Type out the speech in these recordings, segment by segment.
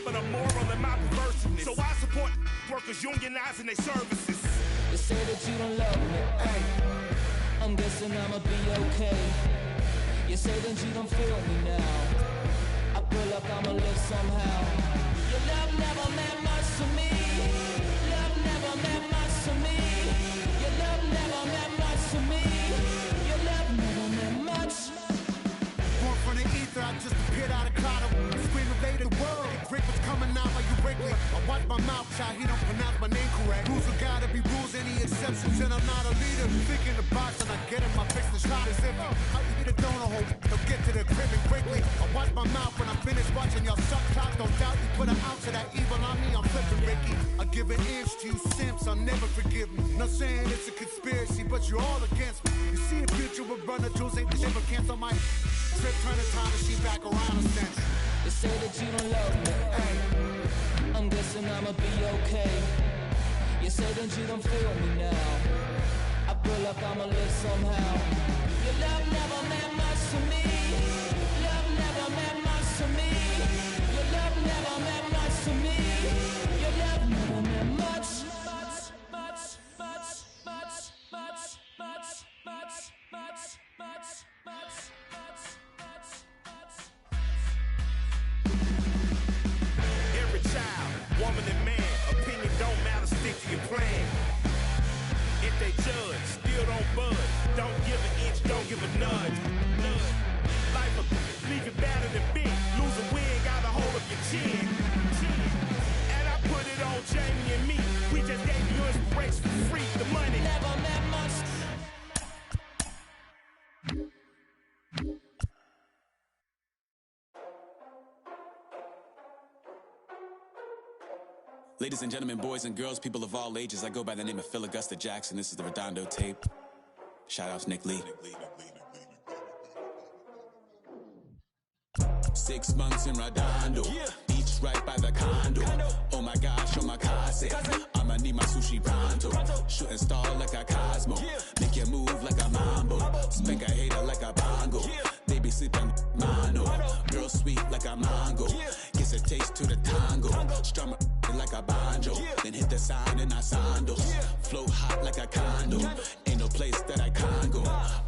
remember the moral in my perverseness. So I support workers unionizing their services. They say that you don't love me, ay. I'm guessing I'ma be okay. You say that you don't feel me now. I feel like I'ma live somehow. Your love never meant much to me. Love never meant much to me. Your love never meant much to me. Your love never meant much. Born from the ether, I just appeared out of cloud. Scream invaded the world. Drake was coming out like you Wrigley. I watch my mouth shot, he don't pronounce my name correct. Rules will gotta be rules, any exceptions, and I'm not a leader. Think in the box and I get in my fix the shot as if how you get a donor hole. They'll get to the crib and quickly. I watch my mouth when I finish watching y'all suck clocks. Don't doubt you put an ounce of that evil on me, I'm flipping Ricky. I give an inch to you simps, I'll never forgive me. Not saying it's a conspiracy, but you're all against me. You see a future with brother Jules ain't the shit, but cancel my trip, turn the time machine back around a sense. They say that you don't love me, ay. I'm guessing I'ma be okay. You say that you don't feel me now. I feel like I'ma live somehow. Your love never meant much to me. Love never meant much to me. Your love never meant much to me. Your love never meant much. Every child, woman and man, opinion don't matter, stick to your plan. If they judge, still don't budge. Don't give an inch, don't give a nudge. Life will leave you battered and bent. Lose a win, got a hold of your chin. And I put it on Jamie and me. We just gave you inspiration for free. The money Never meant much. Ladies and gentlemen, boys and girls, people of all ages, I go by the name of Phil Augusta Jackson. This is the Redondo tape. Shout out to Nick Lee. 6 months in Redondo, beach right by the condo. Oh my gosh, oh my casa, I'ma need my sushi pronto. Shooting star like a Cosmo, make you move like a mambo. Spank a hater like a bongo. They be sipping mano, girl sweet like a mango. Gives a taste to the tango, strum like a banjo. Then hit the sign in our sandals. Flow hot like a condo, ain't no place that I can't go.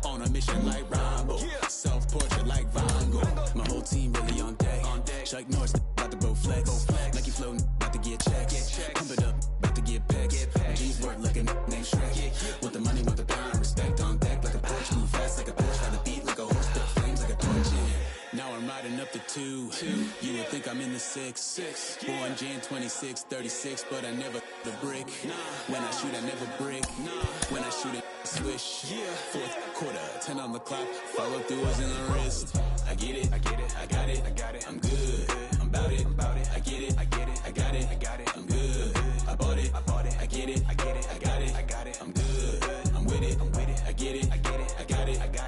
On a mission like Rambo, self-portrait like Van Gogh. My whole team really on deck. Chuck Norris about to Bowflex. Nike floating, about to get checks. Pump it up, about to get pegs. G's work like a named Shrek. Want the money, want the power, respect on deck like a Porsche. Move fast like a Porsche, got the beat like a horse, the flames like a torch. Now I'm riding up the 2. You would think I'm in the 6. Born Jan 26, 36, but I never the brick. When I shoot, I never brick. When I shoot it, swish. 4th quarter, 10 on the clock. Follow through is in the wrist. I get it, I got it, I'm good, I'm about it, I get it, I got it, I'm good, I bought it, I get it, I got it, I'm good, I'm with it, I get it, I got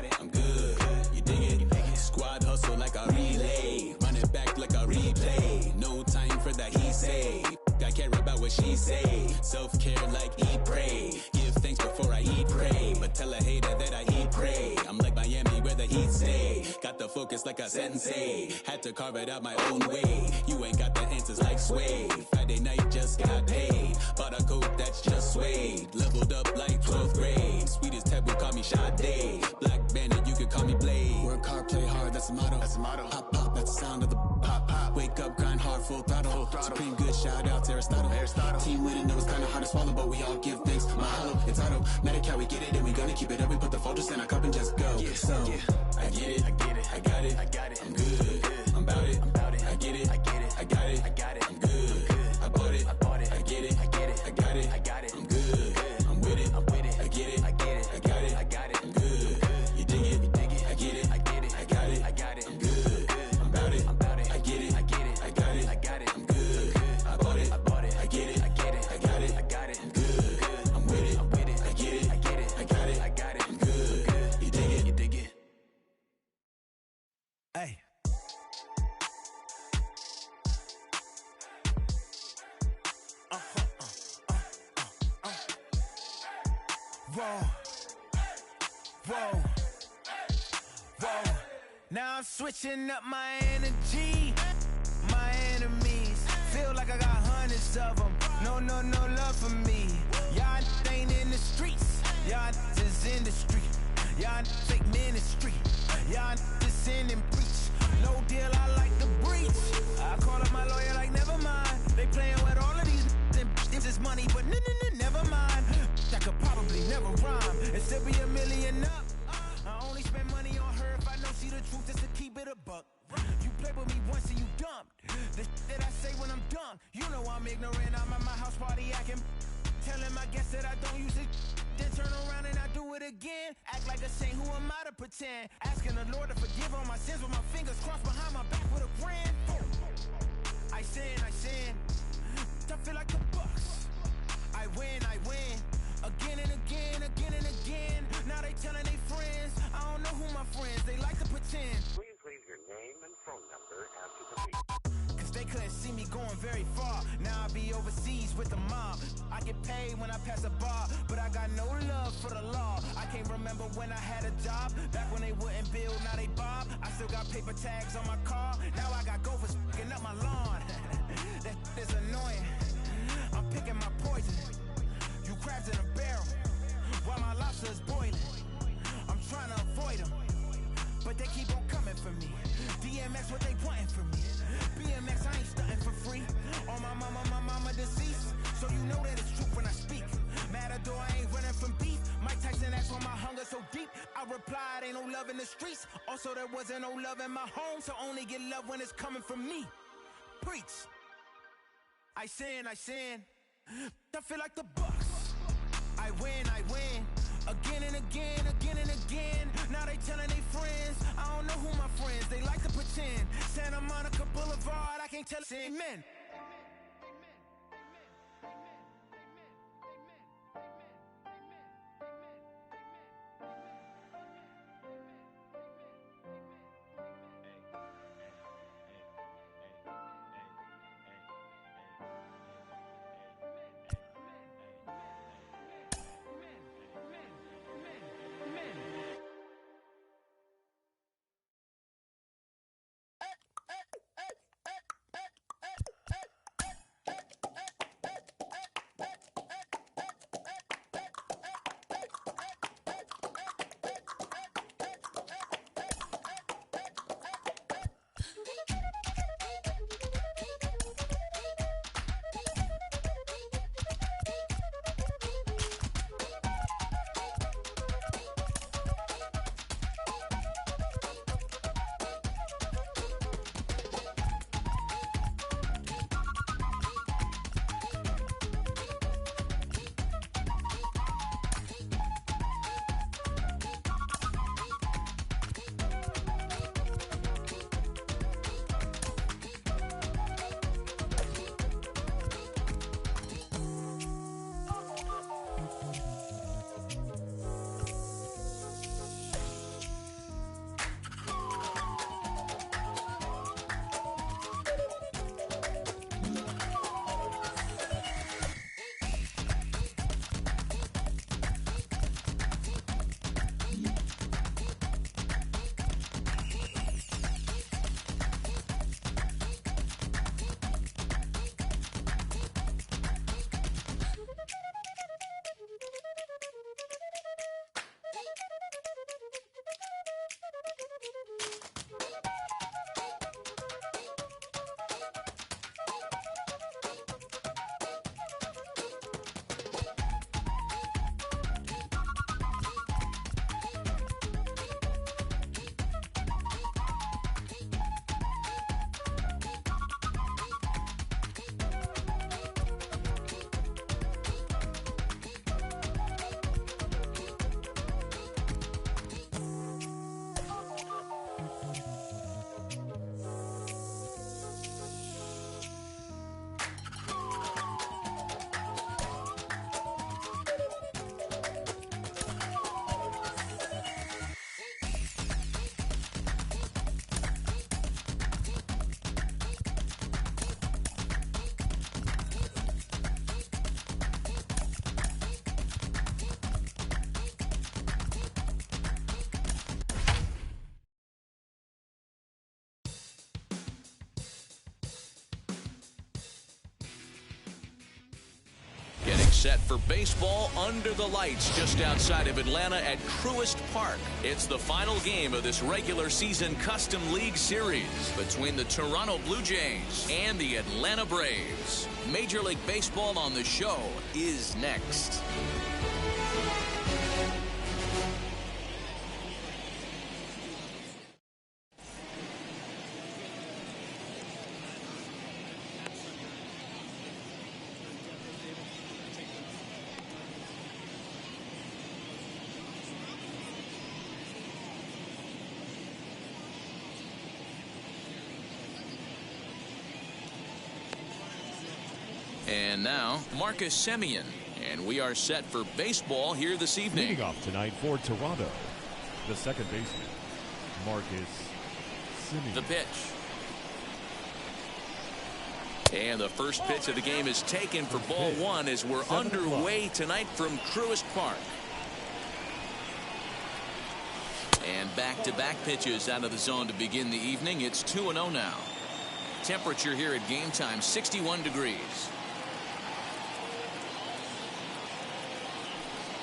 it, I'm good, you dig it, squad hustle like a relay, run it back like a replay, no time for that he say, I care about what she say, self-care like eat, pray, give thanks before I eat, pray, but tell a hater that I eat, pray, I'm like Miami where the heat stay, got the focus like a sensei, had to carve it out my own way, you ain't got the answers like Sway, Friday night just got paid, bought a coat that's just suede, leveled up like 12th grade, sweetest taboo call me Sade, Black Bandit you could call me Blade, work hard play hard that's the motto, pop pop that's the sound of the pop pop, wake up grind hard full throttle, supreme good shout out to Aristotle, team winning it was kinda hard to swallow but we all give thanks, mahalo, it's automatic how we get it and we gonna keep it up, we put the folders in our cup and just go, I get it, I got it, I'm good, I'm about it, I get it, I got it, I'm good, I bought it, I get it, I got it, I'm good, I'm with it, I get it, I got it, I'm good, you dig it, I get it, I got it, I'm good, I'm about it, I get it, I got it, I'm good, I bought it, I get it, I got it, I'm good, I'm with it, I get it, I got it, I'm good, you dig it. Hey. Whoa. Now I'm switching up my energy. My enemies most of them. No love for me. Y'all ain't in the streets. Y'all is in the street. Y'all fake ministry. Y'all just sin and preach. No deal, I like the breach. I call up my lawyer like, never mind. They playing with all of these and this is money, but never mind. I could probably never rhyme and still be $1 million up. I only spend money on her if I know she the truth, just to keep it a buck. You play with me once and you dumped. The that I say when I'm done, you know I'm ignorant. I'm at my house party acting, telling my guests that I don't use it. Then turn around and I do it again. Act like a saint, who am I to pretend? Asking the Lord to forgive all my sins with my fingers crossed behind my back with a grand. I sin. I feel like the Bucks. I win. Again and again. Now they telling their friends. I don't know who my friends, they like to pretend. Please leave your name and phone number after the beep. Cause they couldn't see me going very far. Now I be overseas with the mob. I get paid when I pass a bar, but I got no love for the law. I can't remember when I had a job. Back when they wouldn't build, now they bob. I still got paper tags on my car. Now I got gophers f***ing up my lawn. That is annoying. I'm picking my poison. You crabs in a barrel while my lobster is boiling. I'm trying to avoid them, but they keep on coming for me. DMX, what they wanting from me? BMX, I ain't stunting for free. On my mama deceased, so you know that it's truth when I speak. Matador, I ain't running from beef. Mike Tyson asked why my hunger so deep. I replied, ain't no love in the streets. Also, there wasn't no love in my home, so only get love when it's coming from me. Preach. I sin. I feel like the Bucks. I win. Again and again. Now they telling their friends. I don't know who my friends, they like to pretend. Santa Monica Boulevard, I can't tell it's amen. set for baseball under the lights just outside of Atlanta at Truist Park. It's the final game of this regular season Custom League Series between the Toronto Blue Jays and the Atlanta Braves. Major League Baseball on the Show is next. And now, Marcus Semien. And we are set for baseball here this evening. Leading off tonight for Toronto, the second baseman, Marcus Semien. The pitch. And the first pitch of the game is taken for ball one as we're underway tonight from Truist Park. And back-to-back pitches out of the zone to begin the evening. It's 2-0 now. Temperature here at game time, 61 degrees.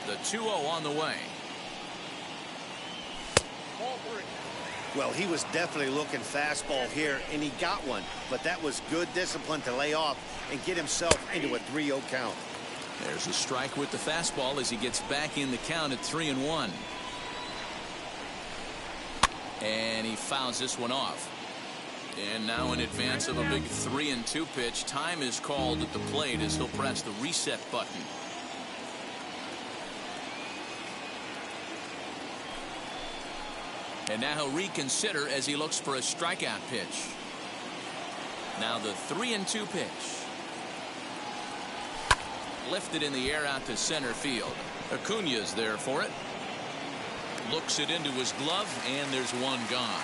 The 2-0 on the way. Well, he was definitely looking fastball here, and he got one. But that was good discipline to lay off and get himself into a 3-0 count. There's a strike with the fastball as he gets back in the count at 3-1. And he fouls this one off. And now in advance of a big 3-2 pitch, time is called at the plate as he'll press the reset button. And now he'll reconsider as he looks for a strikeout pitch. Now the 3-2 pitch. Lifted in the air out to center field. Acuña's there for it. Looks it into his glove, and there's one gone.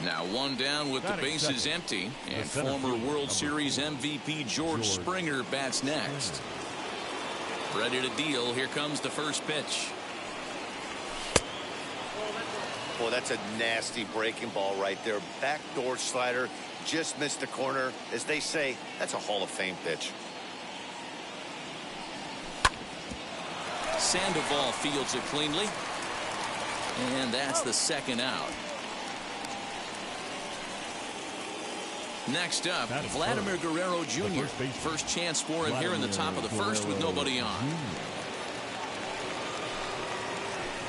Now one down with the bases empty, and former World Series MVP George Springer bats next. Ready to deal. Here comes the first pitch. Boy, that's a nasty breaking ball right there. Backdoor slider, just missed the corner. As they say, that's a Hall of Fame pitch. Sandoval fields it cleanly. And that's the second out. Next up, Vladimir Guerrero Jr. First chance for him here in the top of the first with nobody on.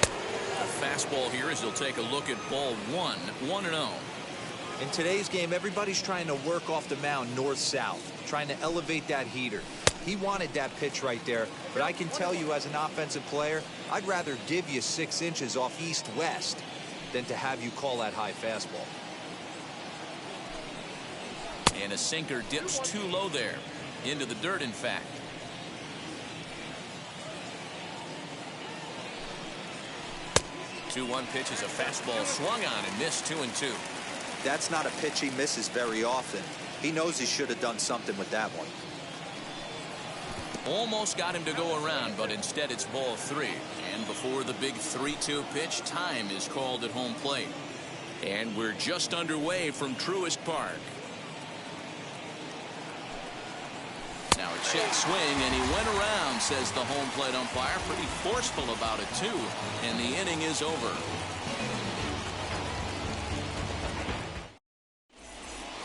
A fastball here as he'll take a look at ball one. 1-0. In today's game, everybody's trying to work off the mound north-south, trying to elevate that heater. He wanted that pitch right there, but I can tell you as an offensive player, I'd rather give you 6 inches off east-west than to have you call that high fastball. And a sinker dips too low there. Into the dirt, in fact. The 2-1 pitch is a fastball swung on and missed 2-2. That's not a pitch he misses very often. He knows he should have done something with that one. Almost got him to go around, but instead it's ball 3. And before the big 3-2 pitch, time is called at home plate. And we're just underway from Truist Park. Now a check swing, and he went around, says the home plate umpire. Pretty forceful about it, too. And the inning is over.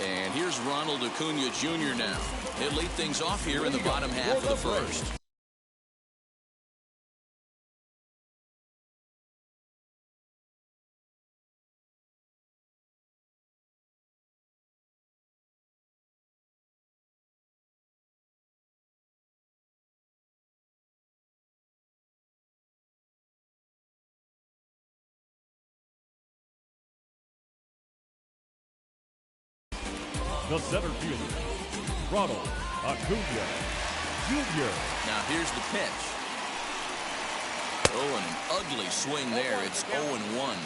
And here's Ronald Acuña Jr. now. He'll lead things off here in the bottom half of the first. The center fielder, Ronald Acuña Jr. Now here's the pitch. Oh, and an ugly swing there. It's 0-1.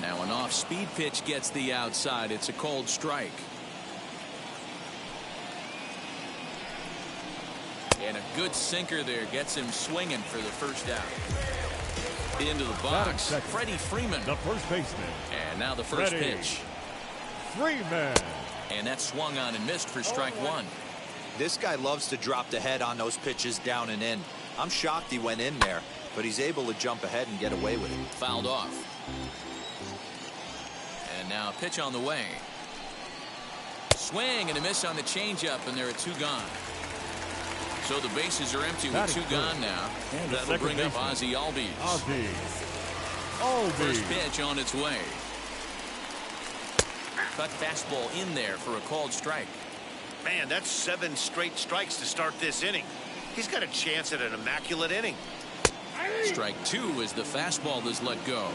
Now an off-speed pitch gets the outside. It's a called strike. And a good sinker there gets him swinging for the first out. Into the box, Freddie Freeman. The first baseman. And now the first pitch. Freeman. And that swung on and missed for strike one. This guy loves to drop the head on those pitches down and in. I'm shocked he went in there, but he's able to jump ahead and get away with it. Fouled off. And now a pitch on the way. Swing and a miss on the changeup, and there are two gone. So the bases are empty with two gone now. And that'll bring up Ozzie Albies. First pitch on its way. Cut fastball in there for a called strike. Man, that's 7 straight strikes to start this inning. He's got a chance at an immaculate inning. Strike 2 as the fastball is let go.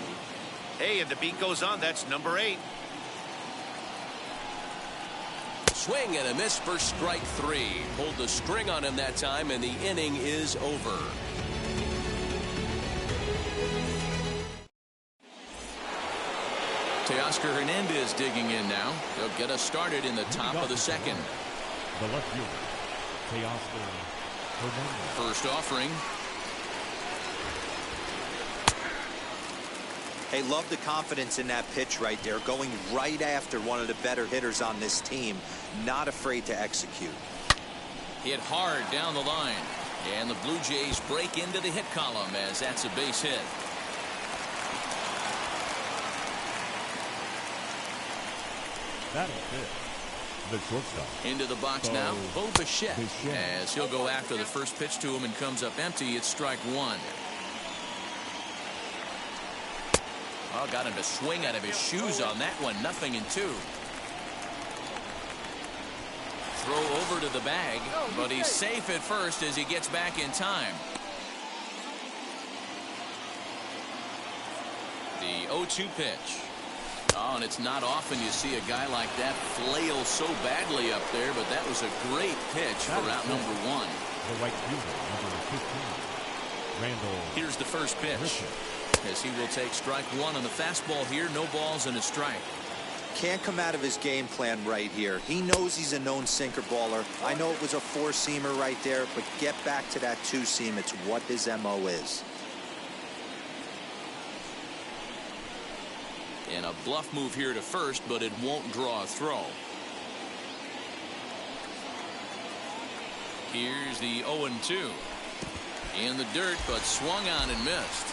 Hey, and the beat goes on. That's number 8. Swing and a miss for strike 3. Pulled the string on him that time, and the inning is over. Teoscar Hernandez digging in now. He'll get us started in the top of the second. The left fielder, Teoscar Hernandez. First offering. Hey, love the confidence in that pitch right there. Going right after one of the better hitters on this team. Not afraid to execute. Hit hard down the line. And the Blue Jays break into the hit column as that's a base hit. That'll fit. The shortstop. Into the box now, Bo Bichette. As he'll go after the first pitch to him and comes up empty. It's strike 1. Oh, got him to swing out of his shoes on that one. 0-2. Throw over to the bag, but he's safe at first as he gets back in time. The 0-2 pitch. Oh, and it's not often you see a guy like that flail so badly up there, but that was a great pitch for out number 1. The right fielder, number 15, Randall. Here's the first pitch. As he will take strike 1 on the fastball here. No balls and a strike. Can't come out of his game plan right here. He knows he's a known sinker baller. I know it was a 4-seamer right there, but get back to that 2-seam. It's what his MO is. And a bluff move here to first, but it won't draw a throw. Here's the 0-2. In the dirt, but swung on and missed.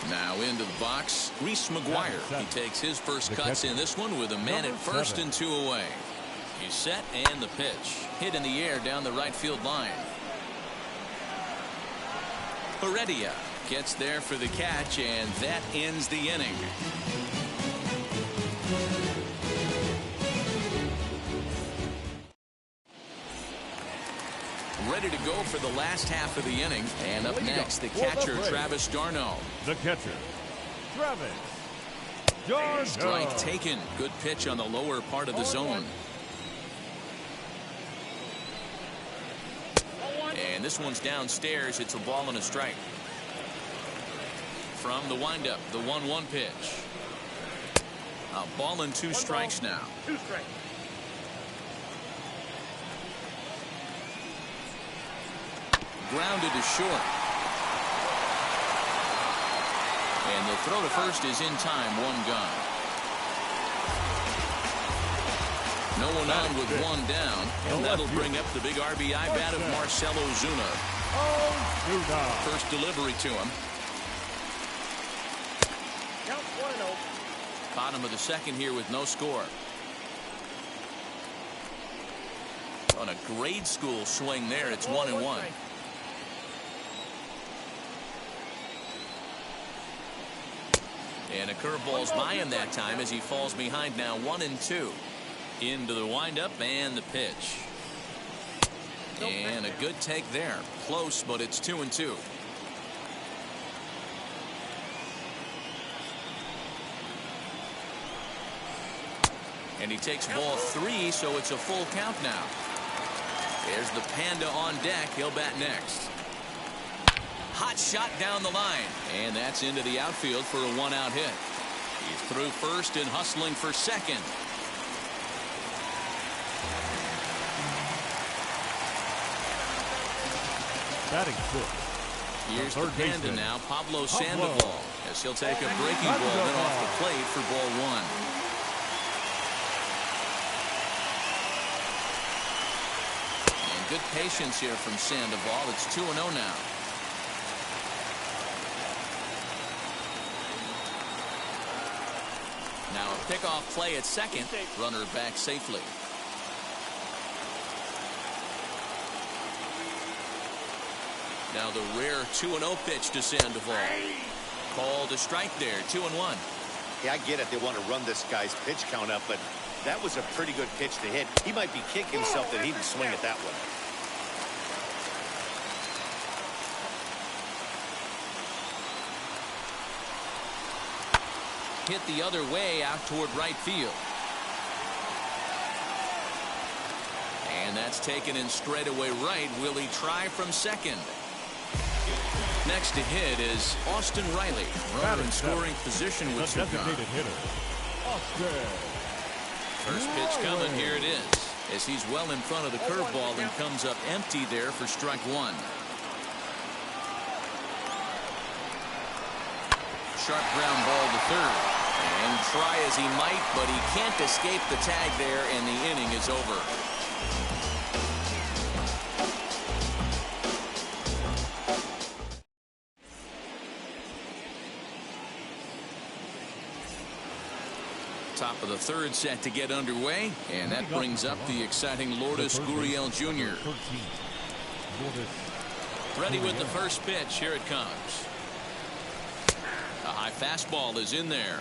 Now into the box, Reese McGuire. He takes his first cuts in this one with a man at first and 2 away. He's set, and the pitch. Hit in the air down the right field line. Heredia gets there for the catch, and that ends the inning. Ready to go for the last half of the inning. And up next, the catcher, Travis d'Arnaud. The catcher, Travis d'Arnaud. Strike taken. Good pitch on the lower part of the zone. And this one's downstairs. It's a ball and a strike. From the windup, the 1-1 pitch. A ball and 2 strikes now. 2 strikes. Grounded to short. And the throw to first is in time. 1 gone. No one on with 1 down. And that'll bring up the big RBI bat of Marcell Ozuna. First delivery to him. Count 1-0. Bottom of the second here with no score. On a grade school swing there, it's 1-1. And a curveball's by him that time as he falls behind now. 1-2. Into the windup and the pitch. And a good take there. Close, but it's 2-2. And he takes ball 3, so it's a full count now. There's the Panda on deck. He'll bat next. Hot shot down the line. And that's into the outfield for a 1-out hit. He's through first and hustling for second. Batting 6, Here's the panda now, Pablo Sandoval, as he'll take a breaking ball then off the plate for ball one. And good patience here from Sandoval. It's 2-0 now. Now a pickoff play at second. Runner back safely. Now the rare 2-0 pitch to Sandoval. Called a strike there, 2-1. Yeah, I get it. They want to run this guy's pitch count up, but that was a pretty good pitch to hit. He might be kicking himself that he didn't swing at that one. Hit the other way out toward right field. And that's taken in straightaway right. Will he try from second? Next to hit is Austin Riley. Runner in scoring position with Cigar. First pitch coming. Here it is. As he's well in front of the curveball and comes up empty there for strike one. Sharp ground ball to third. And try as he might, but he can't escape the tag there, and the inning is over. Top of the third set to get underway, and that brings up the exciting Lourdes Gurriel Jr. Ready with the first pitch. Here it comes. A high fastball is in there.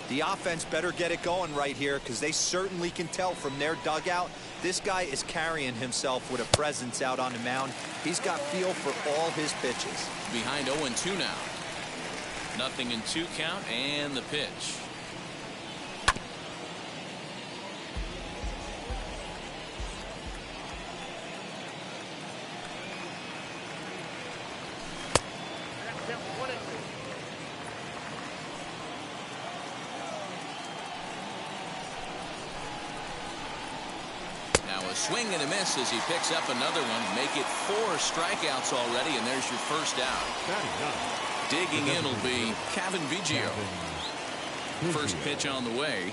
The offense better get it going right here, because they certainly can tell from their dugout this guy is carrying himself with a presence out on the mound. He's got feel for all his pitches. Behind 0-2 now. 0-2 count, and the pitch. Swing and a miss as he picks up another one. Make it 4 strikeouts already, and there's your first out. Digging in will be Kevin Biggio. First pitch on the way.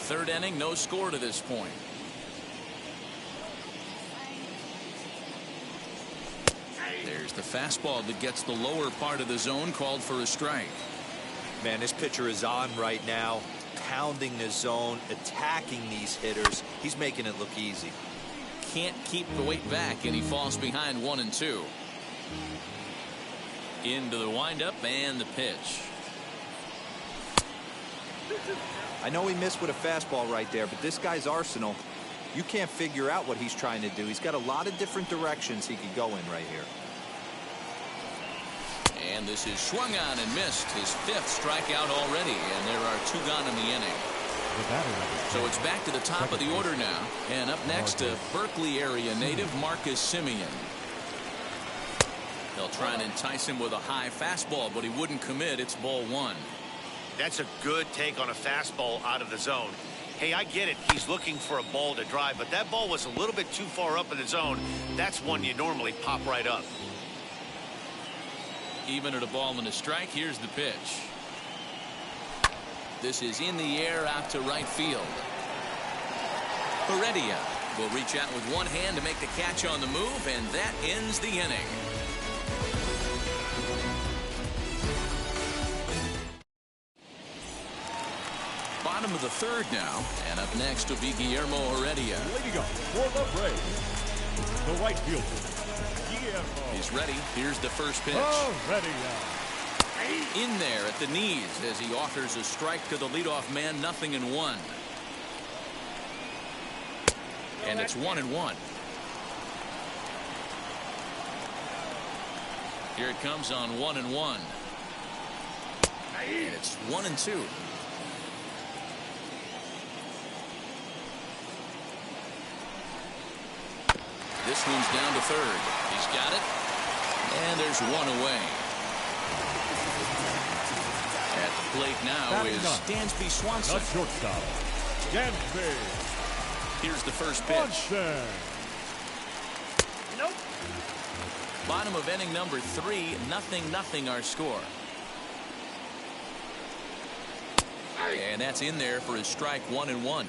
Third inning, no score to this point. There's the fastball that gets the lower part of the zone, called for a strike. Man, this pitcher is on right now. Pounding the zone, attacking these hitters. He's making it look easy. Can't keep the weight back, and he falls behind 1-2. Into the windup and the pitch. I know he missed with a fastball right there, but this guy's arsenal, you can't figure out what he's trying to do. He's got a lot of different directions he could go in right here. And this is swung on and missed. His 5th strikeout already, and there are 2 gone in the inning. So it's back to the top of the order now. And up next, to Berkeley area native Marcus Semien. They'll try and entice him with a high fastball, but he wouldn't commit. It's ball 1. That's a good take on a fastball out of the zone. Hey, I get it. He's looking for a ball to drive, but that ball was a little bit too far up in the zone. That's one you normally pop right up. Even at a ball and a strike, here's the pitch. This is in the air out to right field. Heredia will reach out with one hand to make the catch on the move, and that ends the inning. Bottom of the third now, and up next will be Guillermo Heredia. Leading up for the Braves, the right fielder. He's ready. Here's the first pitch. In there at the knees as he offers a strike to the leadoff man. 0-1. And it's 1-1. Here it comes on 1-1. And it's 1-2. This one's down to third. He's got it. And there's one away. At the plate now is Dansby Swanson. The shortstop, Dansby. Here's the first pitch. Bottom of inning number 3, 0-0 our score. And that's in there for his strike 1-1.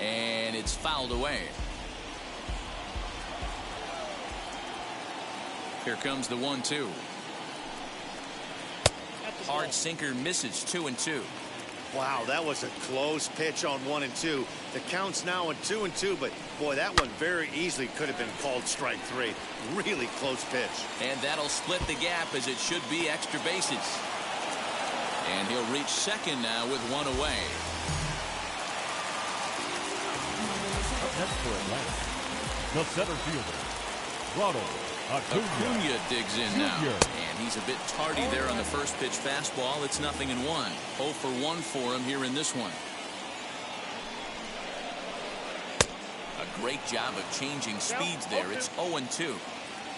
And it's fouled away. Here comes the 1-2. Hard sinker misses, 2-2. Wow, that was a close pitch on 1 and 2. The count's now in 2 and 2, but boy, that one very easily could have been called strike 3. Really close pitch. And that'll split the gap, as it should be extra bases. And he'll reach second now with 1 away. Next for Atlanta, the center fielder, Acuna digs in now. And he's a bit tardy there on the first pitch fastball. It's 0-1. 0 for 1 for him here in this one. A great job of changing speeds there. It's 0-2.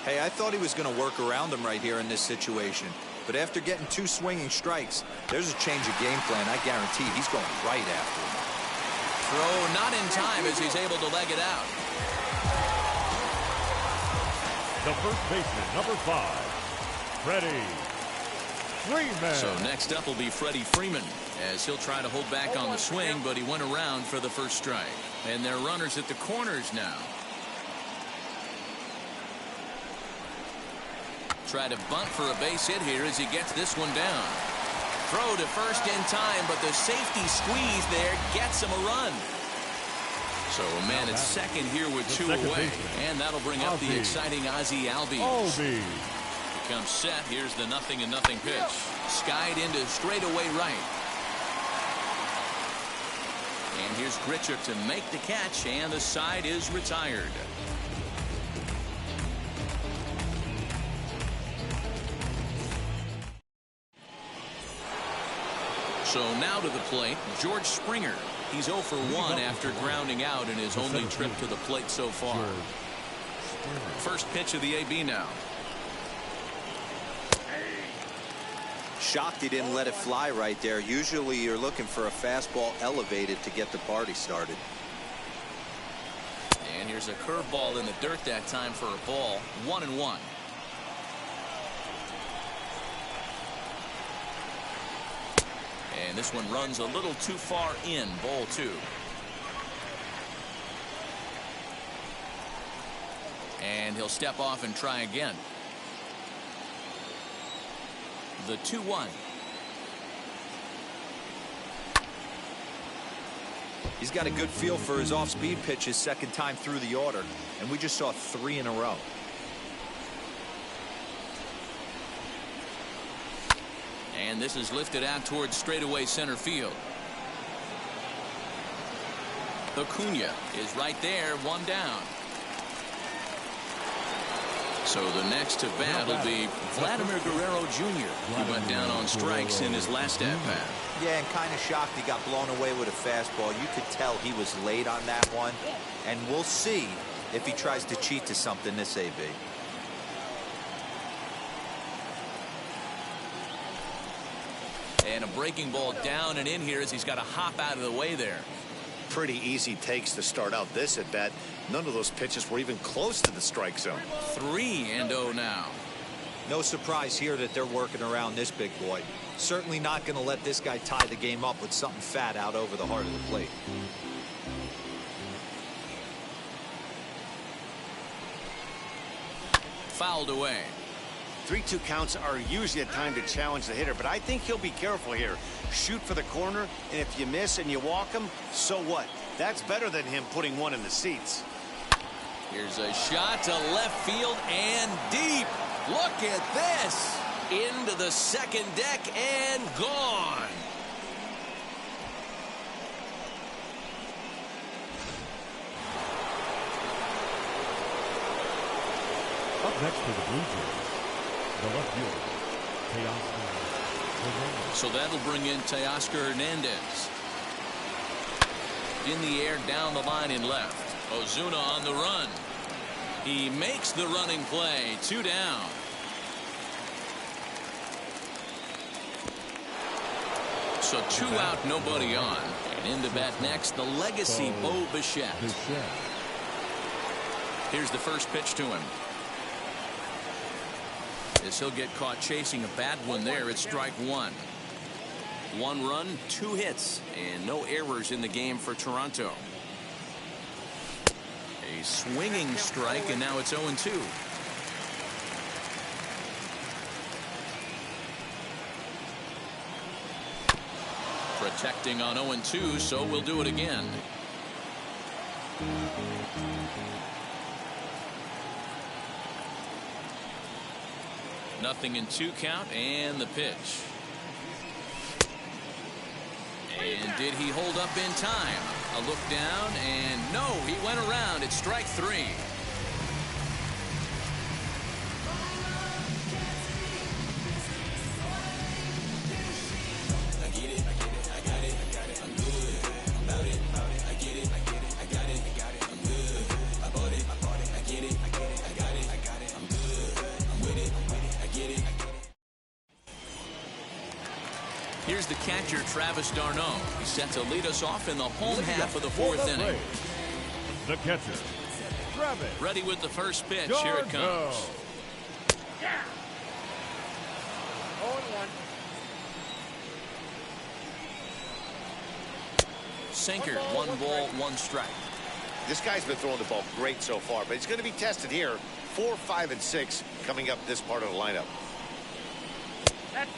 Hey, I thought he was going to work around him right here in this situation. But after getting 2 swinging strikes, there's a change of game plan. I guarantee he's going right after him. Throw not in time as he's able to leg it out. The first baseman, number 5, Freddie Freeman. So next up will be Freddie Freeman, as he'll try to hold back on the swing, but he went around for the first strike. And they're runners at the corners now. Try to bunt for a base hit here as he gets this one down. Throw to first in time, but the safety squeeze there gets him a run. So a man at second here with 2 away. And that'll bring up the exciting Ozzie Albies. He comes set. Here's the 0-0 pitch. Skied into straightaway right. And here's Grichuk to make the catch, and the side is retired. So now to the plate, George Springer. He's 0 for 1 after grounding out in his only trip to the plate so far. First pitch of the AB now. Shocked he didn't let it fly right there. Usually you're looking for a fastball elevated to get the party started. And here's a curveball in the dirt that time for a ball. 1-1. And this one runs a little too far in. Ball 2. And he'll step off and try again. The 2-1. He's got a good feel for his off-speed pitches second time through the order, and we just saw 3 in a row. And this is lifted out towards straightaway center field. Acuna is right there, 1 down. So the next to bat will be Vladimir Guerrero Jr. He went down on strikes in his last at-bat. Yeah, and kind of shocked he got blown away with a fastball. You could tell he was late on that one. And we'll see if he tries to cheat to something this AB. And a breaking ball down and in here as he's got to hop out of the way there. Pretty easy takes to start out this at bat. None of those pitches were even close to the strike zone. 3-0 now. No surprise here that they're working around this big boy. Certainly not going to let this guy tie the game up with something fat out over the heart of the plate. Fouled away. 3-2 counts are usually a time to challenge the hitter, but I think he'll be careful here. Shoot for the corner, and if you miss and you walk him, so what? That's better than him putting one in the seats. Here's a shot to left field and deep. Look at this. Into the second deck and gone. Up next for the Blue Jays, the left fielder, Teoscar Hernandez. So that'll bring in Teoscar Hernandez. In the air, down the line in left. Ozuna on the run. He makes the running play. 2 down. So 2 out, nobody on. And in to bat next, the legacy Bo Bichette. Here's the first pitch to him. As he'll get caught chasing a bad one there, it's strike 1. 1 run, 2 hits, and no errors in the game for Toronto. A swinging strike, and now it's 0-2. Protecting on 0-2, so we'll do it again. Nothing in 2 count, and the pitch. And did he hold up in time? A look down, and no, he went around. It's strike 3. Here's the catcher, Travis d'Arnaud. He's set to lead us off in the home half of the 4th inning. The catcher, Travis. Ready with the first pitch. Here it comes. Yeah. 0-1. Sinker, 1 ball, 1 strike. This guy's been throwing the ball great so far, but he's going to be tested here. 4, 5, and 6 coming up this part of the lineup.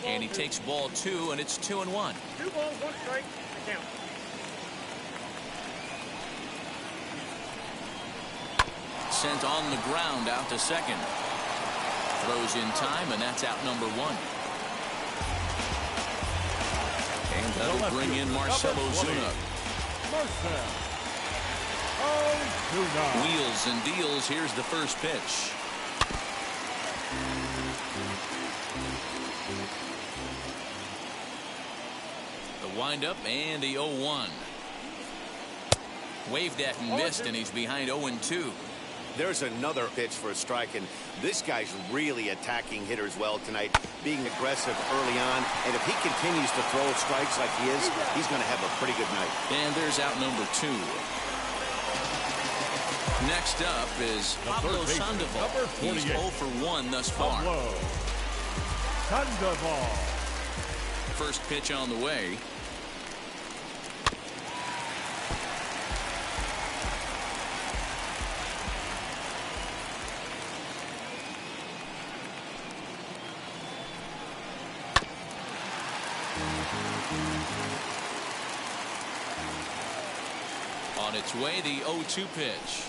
And he takes ball 2, and it's 2-1. 2 balls, 1 strike. Count. Sent on the ground out to second. Throws in time, and that's out number 1. And that'll bring in Marcell Ozuna. Wheels and deals. Here's the first pitch. The windup and the 0-1. Waved at and missed, and he's behind 0-2. There's another pitch for a strike, and this guy's really attacking hitters well tonight, being aggressive early on. And if he continues to throw strikes like he is, he's going to have a pretty good night. And there's out number 2. Next up is Pablo Sandoval. He's 0 for 1 thus far. Sandoval. First pitch on the way. On its way, the 0-2 pitch.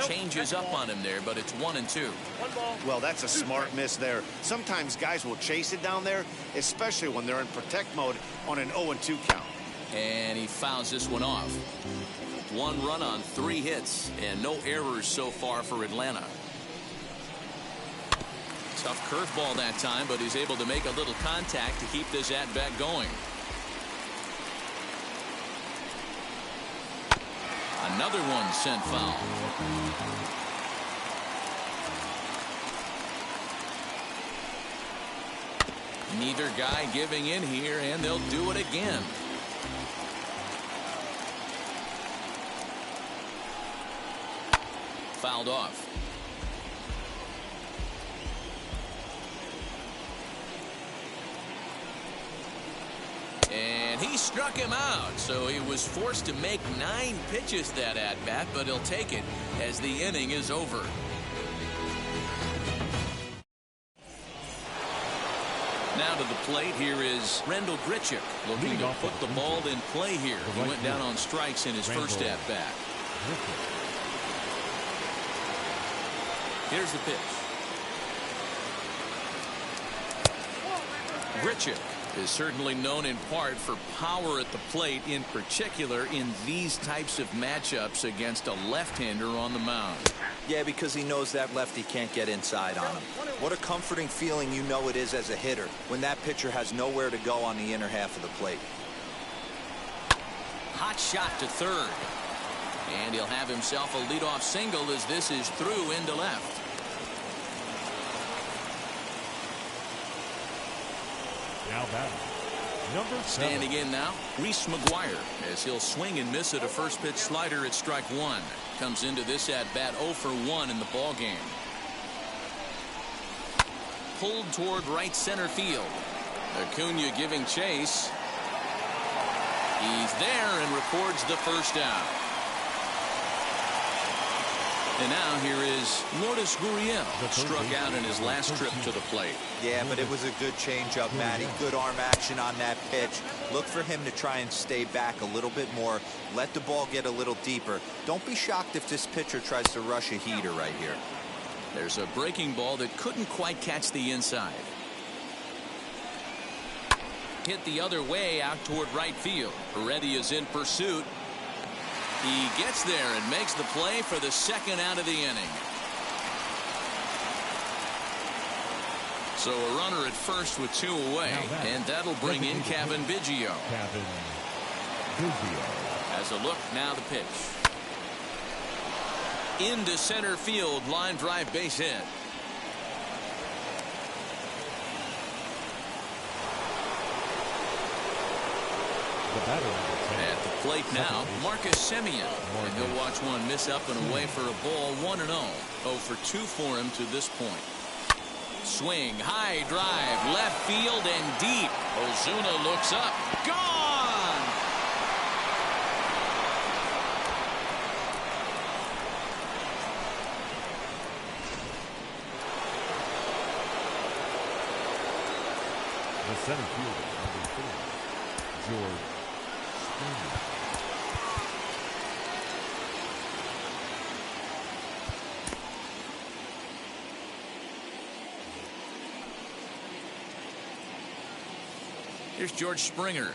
Changes up on him there, but it's 1-2. Well, that's a smart miss there. Sometimes guys will chase it down there, especially when they're in protect mode on an 0-2 count. And he fouls this one off. 1 run on 3 hits, and no errors so far for Atlanta. Tough curveball that time, but he's able to make a little contact to keep this at-bat going. Another one sent foul. Neither guy giving in here, and they'll do it again. Fouled off. And he struck him out, so he was forced to make 9 pitches that at-bat, but he'll take it as the inning is over. Now to the plate, here is Randall Grichuk looking to put the ball in play here. He went down on strikes in his first at-bat. Here's the pitch. Grichuk is certainly known in part for power at the plate, in particular in these types of matchups against a left-hander on the mound. Yeah, because he knows that lefty can't get inside on him. What a comforting feeling you know it is as a hitter when that pitcher has nowhere to go on the inner half of the plate. Hot shot to third. And he'll have himself a leadoff single as this is through into left. Now batting, Number 7. Standing in now, Reese McGuire, as he'll swing and miss at a first pitch slider at strike 1. Comes into this at bat 0 for 1 in the ball game. Pulled toward right center field. Acuna giving chase. He's there and records the first out. And now here is Lourdes Gurriel, struck out in his last trip to the plate. Yeah, but it was a good changeup, Matty. Good arm action on that pitch. Look for him to try and stay back a little bit more. Let the ball get a little deeper. Don't be shocked if this pitcher tries to rush a heater right here. There's a breaking ball that couldn't quite catch the inside. Hit the other way out toward right field. Heredia is in pursuit. He gets there and makes the play for the second out of the inning. So a runner at first with 2 away, and that'll bring in Kevin Biggio. As a look, now the pitch. Into center field, line drive, base hit. At the plate now, Marcus Semien. And he'll watch one miss up and away for a ball, 1-0. 0 for 2 for him to this point. Swing, high drive, left field and deep. Ozuna looks up. Gone! The center fielder, number 4, George Springer. Here's George Springer.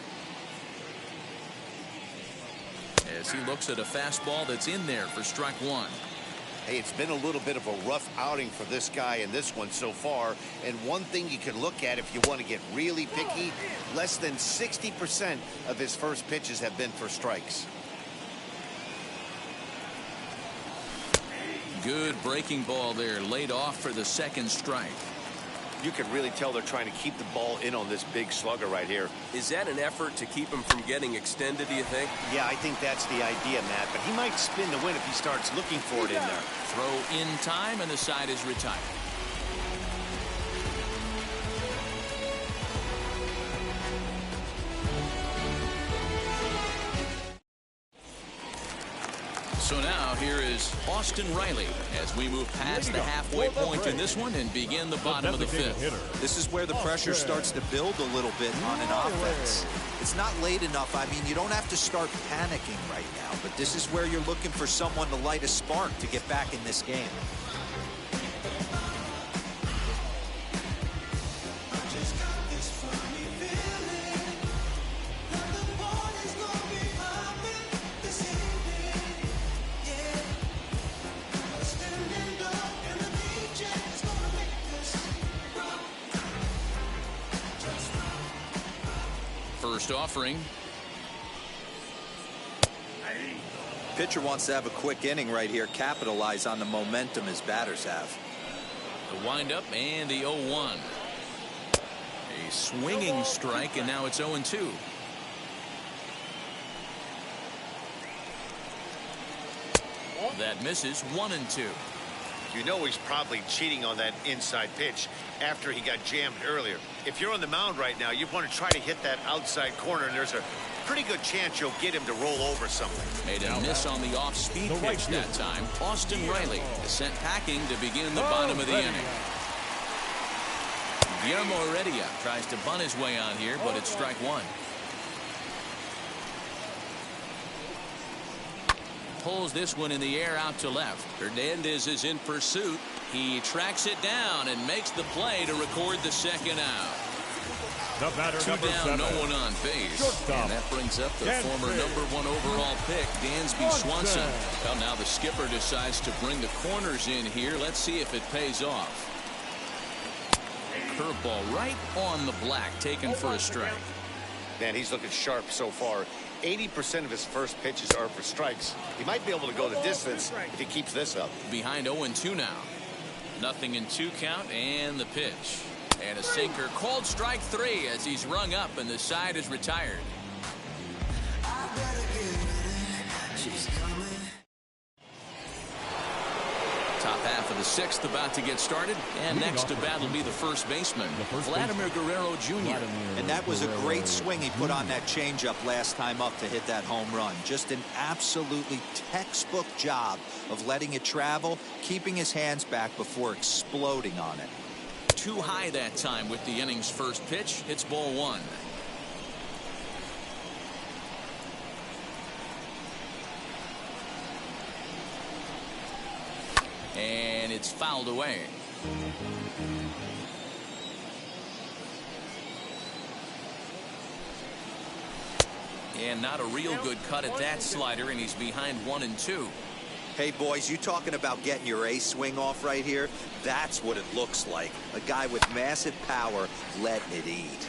As he looks at a fastball that's in there for strike 1. Hey, it's been a little bit of a rough outing for this guy in this one so far. And one thing you can look at if you want to get really picky, less than 60% of his first pitches have been for strikes. Good breaking ball there, laid off for the second strike. You can really tell they're trying to keep the ball in on this big slugger right here. Is that an effort to keep him from getting extended, do you think? Yeah, I think that's the idea, Matt. But he might spin the win if he starts looking for it in there. Throw in time, and the side is retired. So now here is Austin Riley as we move past the halfway point in this one and begin the bottom of the 5th. This is where the pressure starts to build a little bit on an offense. It's not late enough. I mean, you don't have to start panicking right now, but this is where you're looking for someone to light a spark to get back in this game. First offering. Pitcher wants to have a quick inning right here, capitalize on the momentum his batters have. The windup and the 0-1. A swinging strike, and now it's 0-2. That misses. 1-2. You know he's probably cheating on that inside pitch after he got jammed earlier. If you're on the mound right now, you want to try to hit that outside corner, and there's a pretty good chance you'll get him to roll over something. Made a miss on the off-speed pitch that time. Austin Riley is sent packing to begin the bottom of the inning. Guillermo Heredia tries to bunt his way on here, but it's strike 1. Pulls this one in the air out to left. Hernandez is in pursuit. He tracks it down and makes the play to record the second out. The batter, 2 number down, 7. no one on base. And that brings up the Dansby. former #1 overall pick, Dansby Swanson. Well, now the skipper decides to bring the corners in here. Let's see if it pays off. Curveball right on the black, taken for a strike. Man, he's looking sharp so far. 80% of his first pitches are for strikes. He might be able to go the distance if he keeps this up. Behind 0-2 now. Nothing in 2 count, and the pitch. And a sinker, called strike 3 as he's rung up and the side is retired. Top half of the 6th about to get started, and next to bat will be the first baseman, Vladimir Guerrero Jr. And that was a great swing he put on that changeup last time up to hit that home run. Just an absolutely textbook job of letting it travel, keeping his hands back before exploding on it. Too high that time with the inning's first pitch. It's ball 1. And it's fouled away. And not a real good cut at that slider, and he's behind 1-2. Hey, boys, you talking about getting your ace swing off right here? That's what it looks like. A guy with massive power letting it eat.